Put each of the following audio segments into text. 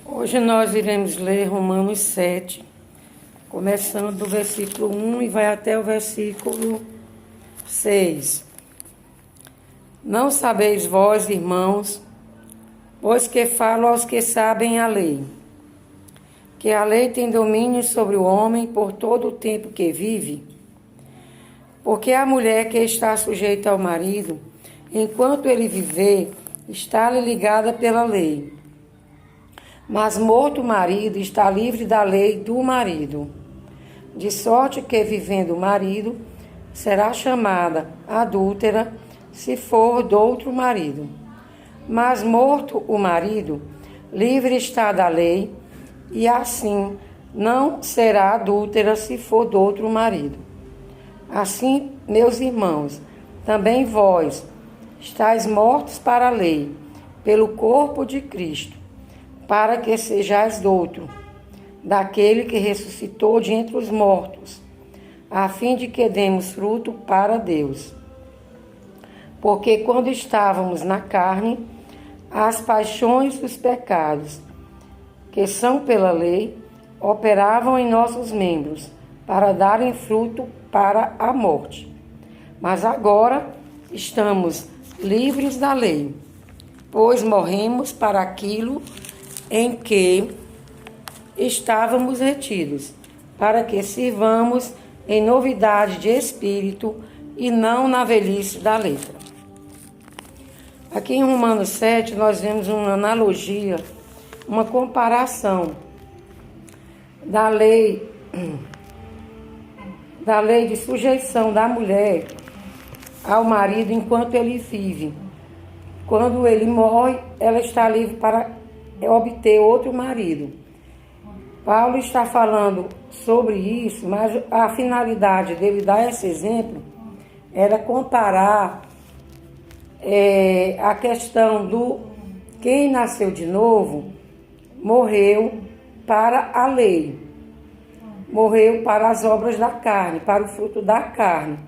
Hoje nós iremos ler Romanos 7, começando do versículo 1 e vai até o versículo 6. Não sabeis vós, irmãos, pois que falo aos que sabem a lei, que a lei tem domínio sobre o homem por todo o tempo que vive, porque a mulher que está sujeita ao marido, enquanto ele viver, está-lhe ligada pela lei. Mas morto o marido, está livre da lei do marido. De sorte que, vivendo o marido, será chamada adúltera, se for do outro marido. Mas morto o marido, livre está da lei, e assim não será adúltera se for do outro marido. Assim, meus irmãos, também vós estáis mortos para a lei, pelo corpo de Cristo, para que sejais douto, daquele que ressuscitou de entre os mortos, a fim de que demos fruto para Deus. Porque quando estávamos na carne, as paixões dos pecados, que são pela lei, operavam em nossos membros, para darem fruto para a morte. Mas agora estamos livres da lei, pois morremos para aquilo em que estávamos retidos, para que sirvamos em novidade de espírito e não na velhice da letra. Aqui em Romanos 7 nós vemos uma analogia, uma comparação da lei de sujeição da mulher ao marido enquanto ele vive. Quando ele morre, ela está livre para obter outro marido. Paulo está falando sobre isso, mas a finalidade dele dar esse exemplo era comparar a questão do quem nasceu de novo morreu para a lei, morreu para as obras da carne, para o fruto da carne,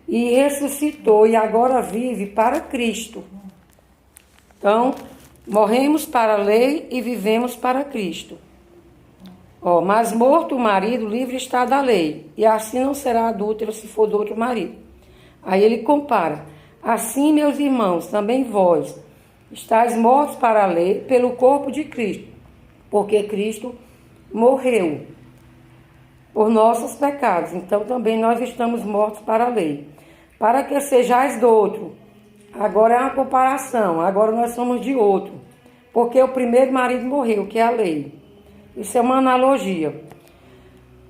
e ressuscitou e agora vive para Cristo. Então, morremos para a lei e vivemos para Cristo. Mas morto o marido, livre está da lei, e assim não será adúltero se for do outro marido. Aí ele compara. Assim, meus irmãos, também vós estáis mortos para a lei pelo corpo de Cristo, porque Cristo morreu por nossos pecados. Então também nós estamos mortos para a lei, para que sejais do outro. Agora é uma comparação, agora nós somos de outro, porque o primeiro marido morreu, que é a lei. Isso é uma analogia.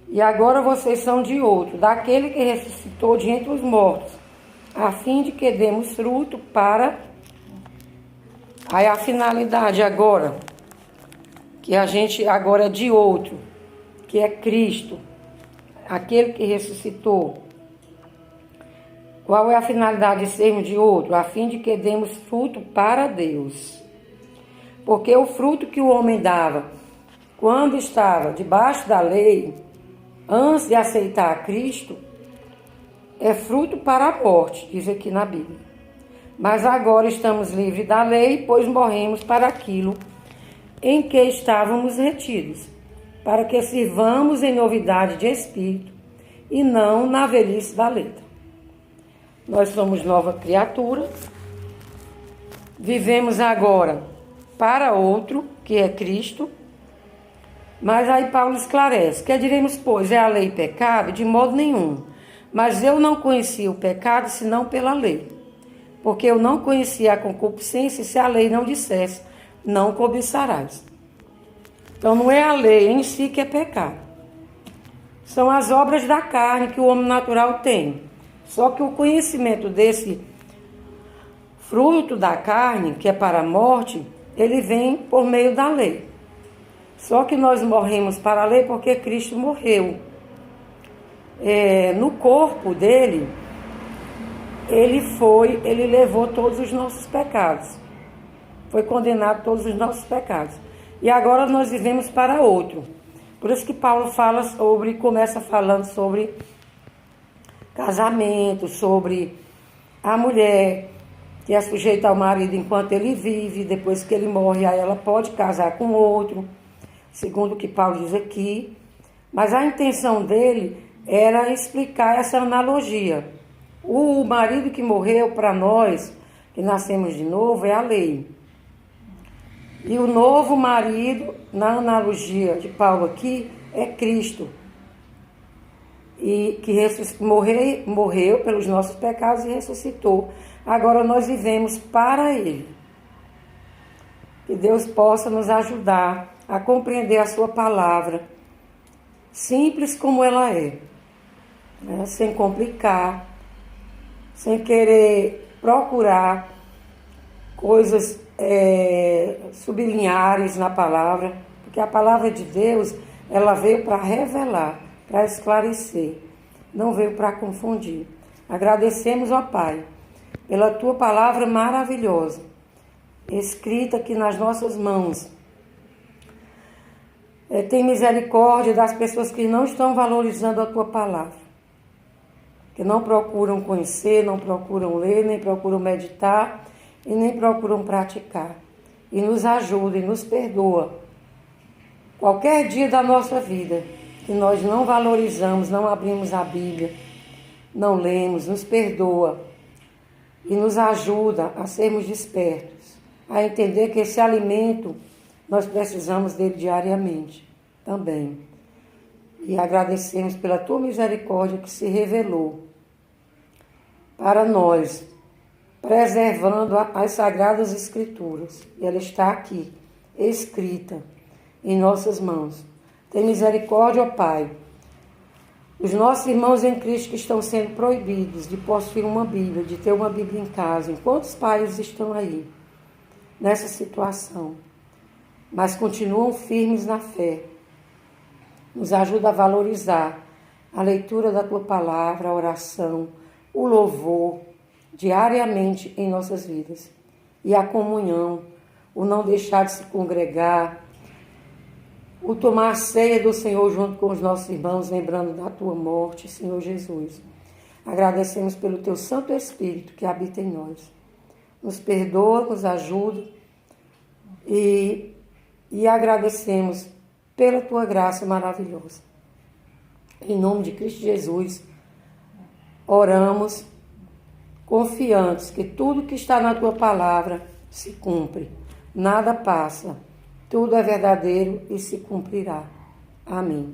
E agora vocês são de outro, daquele que ressuscitou de entre os mortos, a fim de que demos fruto para... Aí a finalidade agora, que a gente agora é de outro, que é Cristo, aquele que ressuscitou. Qual é a finalidade de sermos de outro? A fim de que demos fruto para Deus. Porque o fruto que o homem dava quando estava debaixo da lei, antes de aceitar Cristo, é fruto para a morte, diz aqui na Bíblia. Mas agora estamos livres da lei, pois morremos para aquilo em que estávamos retidos, para que sirvamos em novidade de espírito e não na velhice da letra. Nós somos nova criatura, vivemos agora para outro, que é Cristo, mas aí Paulo esclarece, que diremos, pois, é a lei pecado? De modo nenhum, mas eu não conhecia o pecado senão pela lei, porque eu não conhecia a concupiscência se a lei não dissesse, não cobiçarás. Então não é a lei em si que é pecado, são as obras da carne que o homem natural tem. Só que o conhecimento desse fruto da carne, que é para a morte, ele vem por meio da lei. Só que nós morremos para a lei porque Cristo morreu. No corpo dele, ele levou todos os nossos pecados. Foi condenado a todos os nossos pecados. E agora nós vivemos para outro. Por isso que Paulo começa falando sobre casamento, sobre a mulher que é sujeita ao marido enquanto ele vive, depois que ele morre, aí ela pode casar com outro, segundo o que Paulo diz aqui. Mas a intenção dele era explicar essa analogia. O marido que morreu para nós, que nascemos de novo, é a lei. E o novo marido, na analogia de Paulo aqui, é Cristo. E que morreu pelos nossos pecados e ressuscitou. Agora nós vivemos para Ele. Que Deus possa nos ajudar a compreender a sua palavra, simples como ela é, né? Sem complicar, sem querer procurar coisas sublinhares na palavra, porque a palavra de Deus, ela veio para revelar, para esclarecer, não veio para confundir. Agradecemos, ó Pai, pela Tua palavra maravilhosa, escrita aqui nas nossas mãos. Tem misericórdia das pessoas que não estão valorizando a Tua palavra, que não procuram conhecer, não procuram ler, nem procuram meditar e nem procuram praticar. E nos ajuda e nos perdoa. Qualquer dia da nossa vida que nós não valorizamos, não abrimos a Bíblia, não lemos, nos perdoa e nos ajuda a sermos despertos, a entender que esse alimento nós precisamos dele diariamente também. E agradecemos pela Tua misericórdia que se revelou para nós, preservando as Sagradas Escrituras. E ela está aqui, escrita em nossas mãos. Tem misericórdia, ó Pai. Os nossos irmãos em Cristo que estão sendo proibidos de possuir uma Bíblia, de ter uma Bíblia em casa. Quantos pais estão aí nessa situação? Mas continuam firmes na fé. Nos ajuda a valorizar a leitura da Tua palavra, a oração, o louvor, diariamente em nossas vidas. E a comunhão, o não deixar de se congregar, o tomar a ceia do Senhor junto com os nossos irmãos, lembrando da Tua morte, Senhor Jesus. Agradecemos pelo Teu Santo Espírito que habita em nós. Nos perdoa, nos ajuda e agradecemos pela Tua graça maravilhosa. Em nome de Cristo Jesus, oramos confiantes que tudo que está na Tua palavra se cumpre. Nada passa. Tudo é verdadeiro e se cumprirá. Amém.